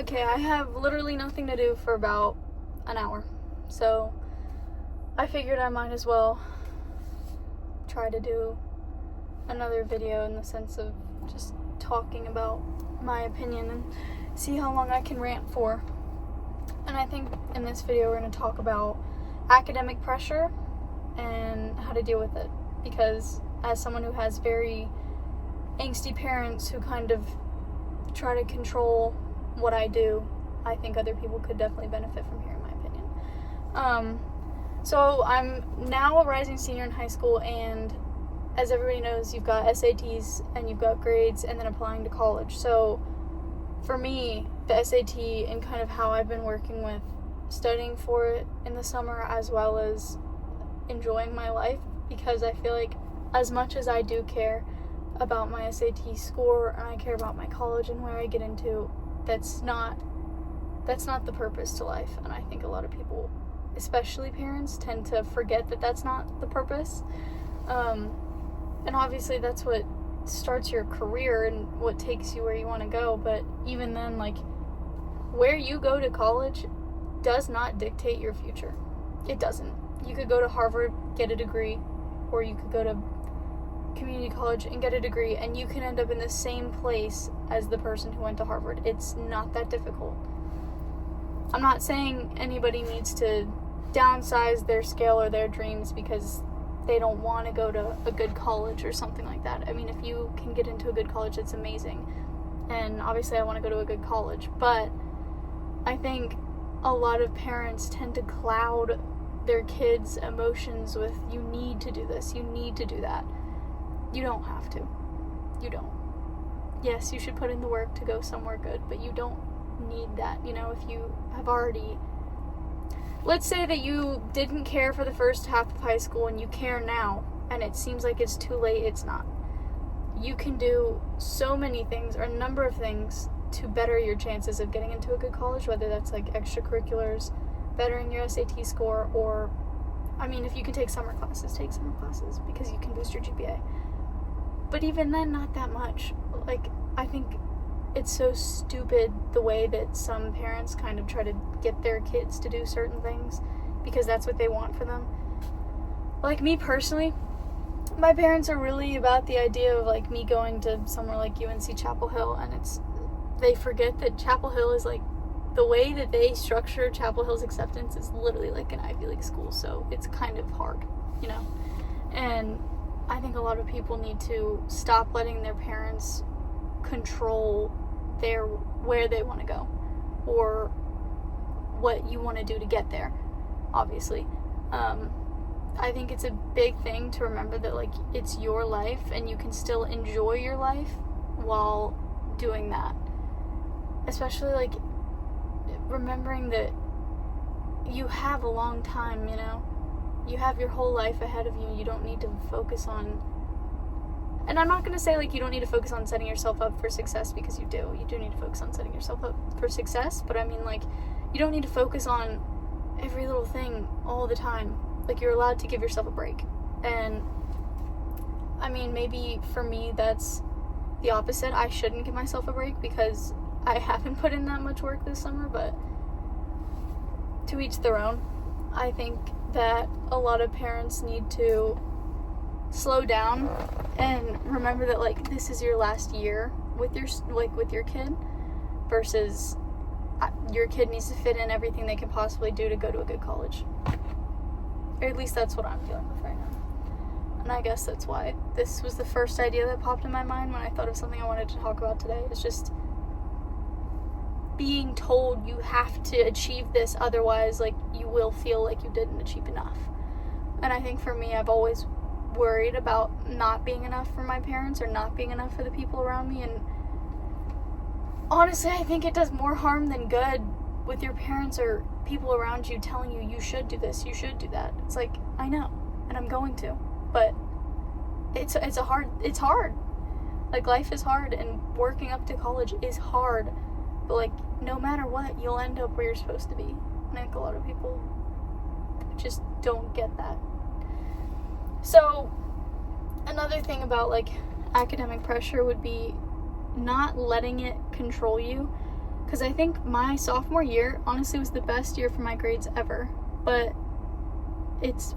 Okay, I have literally nothing to do for about an hour, so I figured I might as well try to do another video in the sense of just talking about my opinion and see how long I can rant for. And I think in this video we're going to talk about academic pressure and how to deal with it, because as someone who has very angsty parents who kind of try to control what I do, I think other people could definitely benefit from hearing my opinion. So I'm now a rising senior in high school, and as everybody knows, you've got SATs and you've got grades and then applying to college. So for me, the SAT and kind of how I've been working with studying for it in the summer as well as enjoying my life, because I feel like as much as I do care about my SAT score and I care about my college and where I get into, that's not the purpose to life. And I think a lot of people, especially parents, tend to forget that that's not the purpose. And obviously that's what starts your career and what takes you where you want to go. But even then, like, where you go to college does not dictate your future. It doesn't. You could go to Harvard, get a degree, or you could go to community college and get a degree, and you can end up in the same place as the person who went to Harvard. It's not that difficult. I'm not saying anybody needs to downsize their scale or their dreams because they don't want to go to a good college or something like that. I mean, if you can get into a good college, it's amazing. And obviously I want to go to a good college, but I think a lot of parents tend to cloud their kids' emotions with, you need to do this, you need to do that. You don't have to. You don't. Yes, you should put in the work to go somewhere good, but you don't need that. You know, if you have already, let's say that you didn't care for the first half of high school and you care now, and it seems like it's too late. It's not. You can do so many things, or a number of things, to better your chances of getting into a good college, whether that's like extracurriculars, bettering your SAT score, or, I mean, if you can take summer classes because you can boost your GPA. But even then, not that much. Like, I think it's so stupid the way that some parents kind of try to get their kids to do certain things because that's what they want for them. Like me personally, my parents are really about the idea of like me going to somewhere like UNC Chapel Hill, and they forget that Chapel Hill is like, the way that they structure Chapel Hill's acceptance is literally like an Ivy League school, so it's kind of hard, you know? And I think a lot of people need to stop letting their parents control where they want to go or what you want to do to get there, obviously. I think it's a big thing to remember that, like, it's your life and you can still enjoy your life while doing that. Especially, like, remembering that you have a long time, you know? You have your whole life ahead of you. You don't need to focus on, and I'm not going to say like you don't need to focus on setting yourself up for success, because you do need to focus on setting yourself up for success, but I mean, like, you don't need to focus on every little thing all the time. Like, you're allowed to give yourself a break. And I mean, maybe for me that's the opposite. I shouldn't give myself a break because I haven't put in that much work this summer, but to each their own. I think that a lot of parents need to slow down and remember that, like, this is your last year with your kid, versus your kid needs to fit in everything they can possibly do to go to a good college. Or at least that's what I'm dealing with right now. And I guess that's why this was the first idea that popped in my mind when I thought of something I wanted to talk about today. It's just being told you have to achieve this, otherwise, like, you will feel like you didn't achieve enough. And I think for me, I've always worried about not being enough for my parents or not being enough for the people around me, and honestly, I think it does more harm than good with your parents or people around you telling you, you should do this, you should do that. It's like, I know, and I'm going to, but it's hard. Like, life is hard, and working up to college is hard. But, like, no matter what, you'll end up where you're supposed to be. And I think a lot of people just don't get that. So, another thing about, like, academic pressure would be not letting it control you. Because I think my sophomore year honestly was the best year for my grades ever. But it's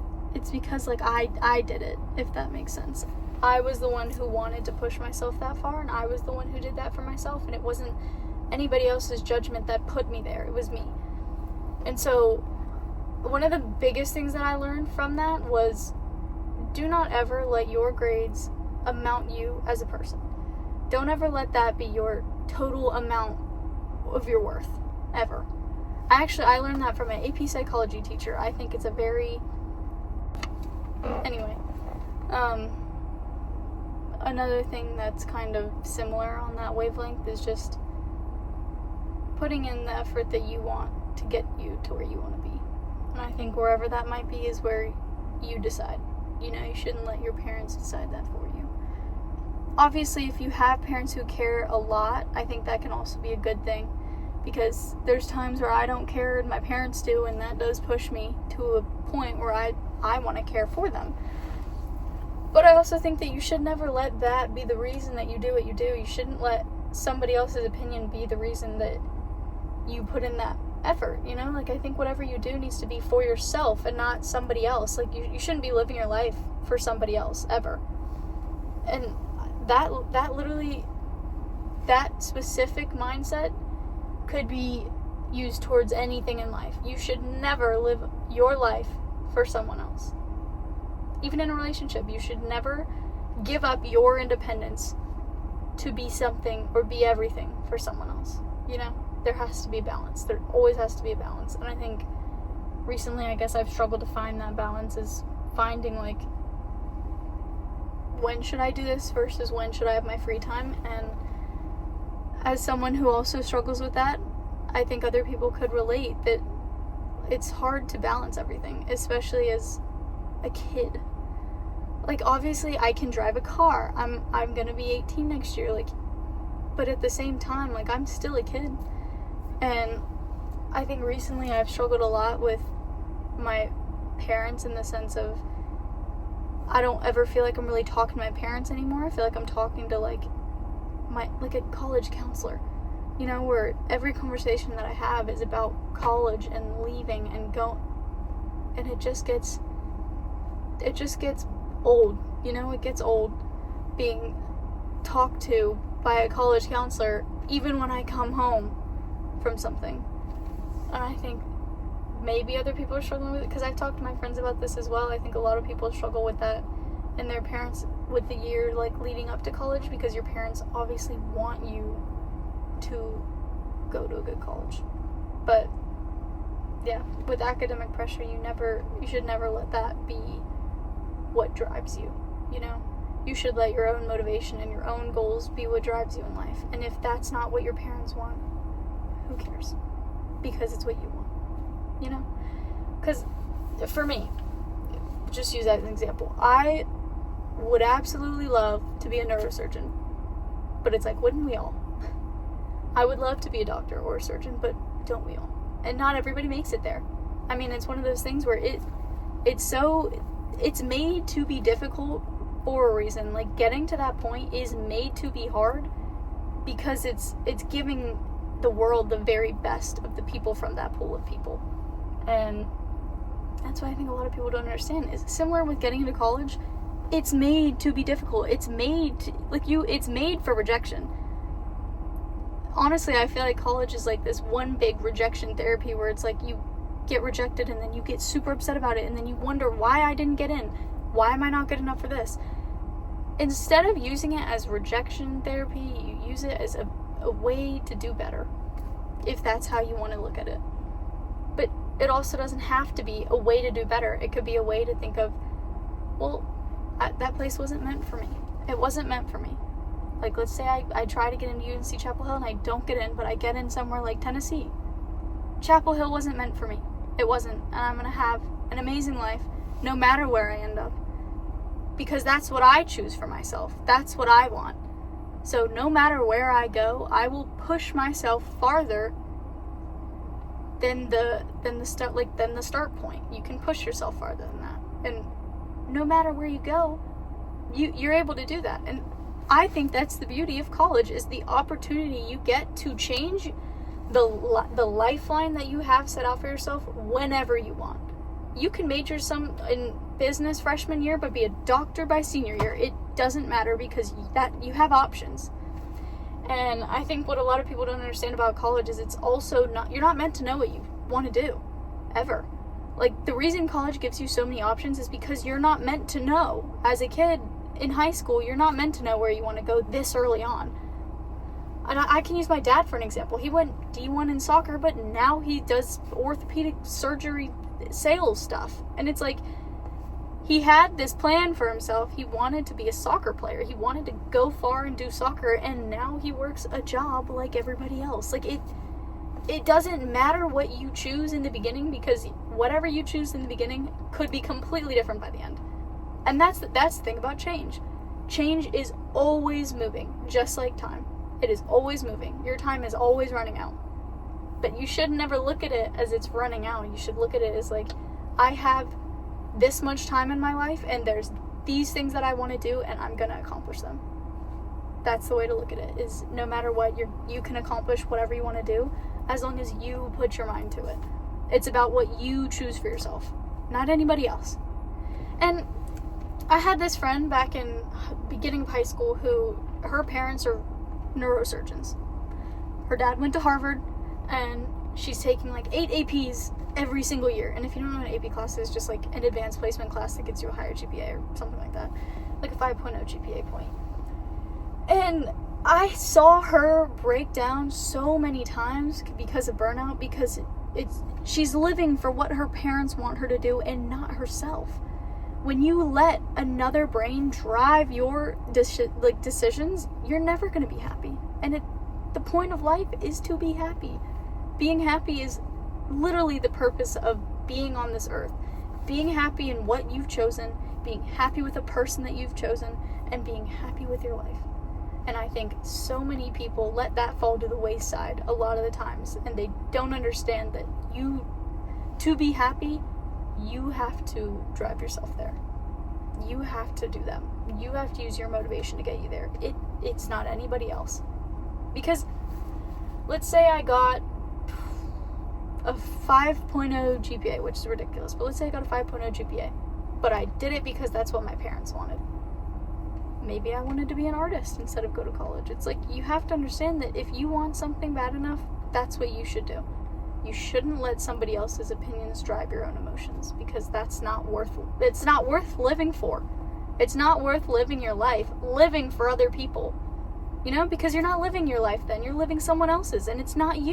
because like I did it, if that makes sense. I was the one who wanted to push myself that far, and I was the one who did that for myself, and it wasn't anybody else's judgment that put me there. It was me. And so one of the biggest things that I learned from that was, do not ever let your grades amount you as a person. Don't ever let that be your total amount of your worth, ever. I learned that from an AP psychology teacher. I think it's a very... Anyway, another thing that's kind of similar on that wavelength is just putting in the effort that you want to get you to where you want to be. And I think wherever that might be is where you decide. You know, you shouldn't let your parents decide that for you. Obviously, if you have parents who care a lot, I think that can also be a good thing, because there's times where I don't care and my parents do, and that does push me to a point where I want to care for them. But I also think that you should never let that be the reason that you do what you do. You shouldn't let somebody else's opinion be the reason that you put in that effort, you know? Like, I think whatever you do needs to be for yourself and not somebody else. Like, you shouldn't be living your life for somebody else, ever. And that literally, that specific mindset could be used towards anything in life. You should never live your life for someone else. Even in a relationship, you should never give up your independence to be something or be everything for someone else. You know, there has to be a balance. There always has to be a balance. And I think recently, I guess I've struggled to find that balance, is finding, like, when should I do this versus when should I have my free time? And as someone who also struggles with that, I think other people could relate that it's hard to balance everything, especially as a kid. Like, obviously I can drive a car. I'm gonna be 18 next year, like, but at the same time, like, I'm still a kid. And I think recently I've struggled a lot with my parents, in the sense of, I don't ever feel like I'm really talking to my parents anymore. I feel like I'm talking to like a college counselor, you know, where every conversation that I have is about college and leaving and go, and it just gets old, you know. It gets old being talked to by a college counselor, even when I come home from something. And I think maybe other people are struggling with it, because I've talked to my friends about this as well. I think a lot of people struggle with that, and their parents, with the year like leading up to college, because your parents obviously want you to go to a good college. But yeah, with academic pressure, you should never let that be what drives you, you know? You should let your own motivation and your own goals be what drives you in life. And if that's not what your parents want, who cares? Because it's what you want, you know? Because for me, just use that as an example, I would absolutely love to be a neurosurgeon, but it's like, wouldn't we all? I would love to be a doctor or a surgeon, but don't we all? And not everybody makes it there. I mean, it's one of those things where it's made to be difficult for a reason. Like, getting to that point is made to be hard, because it's giving the world the very best of the people from that pool of people. And that's what I think a lot of people don't understand. Is similar with getting into college. It's made to be difficult. It's made it's made for rejection. Honestly, I feel like college is like this one big rejection therapy, where it's like you get rejected and then you get super upset about it, and then you wonder why I didn't get in. Why am I not good enough for this? Instead of using it as rejection therapy, you use it as a way to do better, if that's how you want to look at it. But it also doesn't have to be a way to do better. It could be a way to think of, well, that place wasn't meant for me. It wasn't meant for me. Like, let's say I try to get into UNC Chapel Hill and I don't get in, but I get in somewhere like Tennessee. Chapel Hill wasn't meant for me. It wasn't. And I'm going to have an amazing life no matter where I end up, because that's what I choose for myself. That's what I want. So no matter where I go, I will push myself farther than the start point. You can push yourself farther than that. And no matter where you go, you're able to do that. And I think that's the beauty of college, is the opportunity you get to change the lifeline that you have set out for yourself whenever you want. You can major in business freshman year, but be a doctor by senior year. It doesn't matter, because you have options. And I think what a lot of people don't understand about college is it's also you're not meant to know what you want to do, ever. Like, the reason college gives you so many options is because you're not meant to know. As a kid in high school, you're not meant to know where you want to go this early on. And I can use my dad for an example. He went D1 in soccer, but now he does orthopedic surgery sales stuff. And it's like, he had this plan for himself. He wanted to be a soccer player. He wanted to go far and do soccer, and now he works a job like everybody else. Like, it doesn't matter what you choose in the beginning, because whatever you choose in the beginning could be completely different by the end. And that's the thing about change. Change is always moving, just like time. It is always moving. Your time is always running out. But you should never look at it as it's running out. You should look at it as like, I have this much time in my life, and there's these things that I want to do, and I'm going to accomplish them. That's the way to look at it, is no matter what, you can accomplish whatever you want to do, as long as you put your mind to it. It's about what you choose for yourself, not anybody else. And I had this friend back in beginning of high school who, her parents are neurosurgeons. Her dad went to Harvard, and she's taking like 8 APs every single year. And if you don't know what an AP class is, just like an advanced placement class that gets you a higher GPA or something like that, like a 5.0 GPA point. And I saw her break down so many times because of burnout, because she's living for what her parents want her to do and not herself. When you let another brain drive your decisions, you're never going to be happy. And the point of life is to be happy. Being happy is literally the purpose of being on this earth. Being happy in what you've chosen, being happy with the person that you've chosen, and being happy with your life. And I think so many people let that fall to the wayside a lot of the times, and they don't understand that to be happy, you have to drive yourself there. You have to do that. You have to use your motivation to get you there. It's not anybody else. Because let's say I got a 5.0 GPA, which is ridiculous, but let's say I got a 5.0 GPA, but I did it because that's what my parents wanted. Maybe I wanted to be an artist instead of go to college. It's like, you have to understand that if you want something bad enough, that's what you should do. You shouldn't let somebody else's opinions drive your own emotions, because it's not worth living for. It's not worth living your life living for other people. Because you're not living your life then, you're living someone else's, and it's not you.